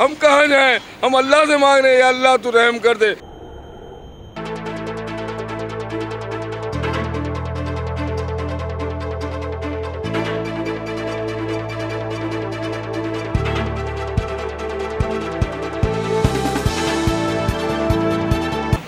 हम कहाँ जाएं? हम अल्लाह से मांग रहे हैं, या अल्लाह तू रहम कर दे।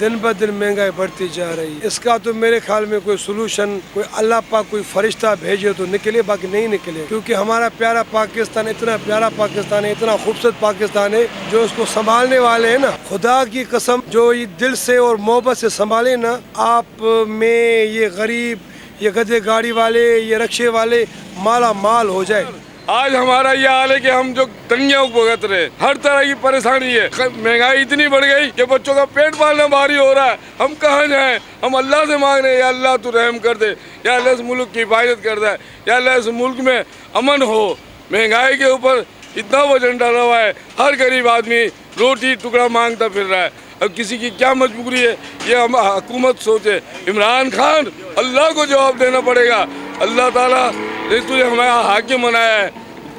दिन ब दिन महंगाई बढ़ती जा रही है। इसका तो मेरे ख्याल में कोई सोल्यूशन, कोई अल्लाह पाक कोई फरिश्ता भेजे तो निकले, बाकी नहीं निकले। क्योंकि हमारा प्यारा पाकिस्तान इतना प्यारा पाकिस्तान है, इतना खूबसूरत पाकिस्तान है, जो उसको संभालने वाले हैं ना, खुदा की कसम जो ये दिल से और मोहब्बत से संभाले ना, आप में ये गरीब, ये गधे गाड़ी वाले, ये रक्शे वाले माला माल हो जाए। आज हमारा ये हाल है कि हम जो तंगियां भुगत रहे, हर तरह की परेशानी है। महंगाई इतनी बढ़ गई कि बच्चों का पेट पालना भारी हो रहा है। हम कहाँ जाएं? हम अल्लाह से मांग रहे हैं, या अल्लाह तू रहम कर दे, या अल्लाह इस मुल्क की हिफाजत कर दे, या अल्लाह इस मुल्क में अमन हो। महंगाई के ऊपर इतना वजन डाला हुआ है, हर गरीब आदमी रोटी टुकड़ा मांगता फिर रहा है। अब किसी की क्या मजबूरी है, ये हम हुकूमत सोचे। इमरान खान, अल्लाह को जवाब देना पड़ेगा। अल्लाह ताला ने तुझे हमारा हाकिम बनाया है।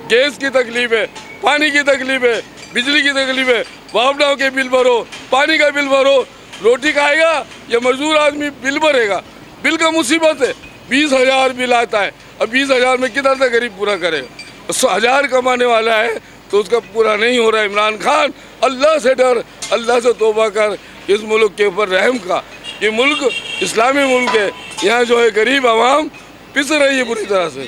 गैस की तकलीफ है, पानी की तकलीफ है, बिजली की तकलीफ है, वापडाओं के बिल भरो, पानी का बिल भरो, रोटी खाएगा या मजदूर आदमी बिल भरेगा। बिल का मुसीबत है। 20,000 बिल आता है। अब 20,000 में कितना तक गरीब पूरा करेगा? 100,000 कमाने वाला है तो उसका पूरा नहीं हो रहा है। इमरान खान, अल्लाह से डर, अल्लाह से तौबा कर, इस मुल्क के ऊपर रहम का। ये मुल्क इस्लामी मुल्क है, यहाँ जो है गरीब आवाम पिस रही है बुरी तरह से।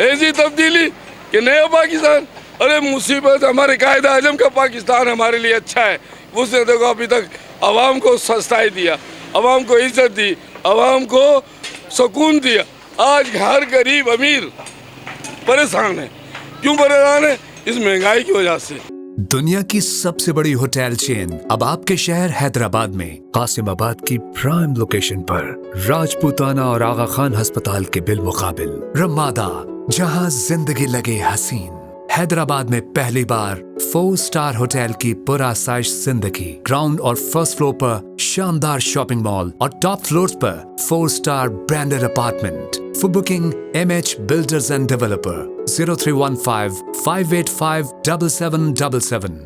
ऐसी तब्दीली कि नया पाकिस्तान, अरे मुसीबत। हमारे कायदा आजम का पाकिस्तान हमारे लिए अच्छा है। उसने देखो अभी तक आवाम को सस्ताई दिया, आवाम को इज्जत दी, आवाम को सुकून दिया। आज हर गरीब अमीर परेशान है। क्यों परेशान है? इस महंगाई की वजह से। दुनिया की सबसे बड़ी होटल चेन अब आपके शहर हैदराबाद में कासिमाबाद की प्राइम लोकेशन पर राजपूताना और आगा खान अस्पताल के बिल मुकाबिल रमादा, जहां जिंदगी लगे हसीन। हैदराबाद में पहली बार 4 स्टार होटल की पूरा साइज जिंदगी। ग्राउंड और फर्स्ट फ्लोर पर शानदार शॉपिंग मॉल और टॉप फ्लोर्स पर 4 star branded apartment. For booking, MH Builders and Developer 0315 585 7777.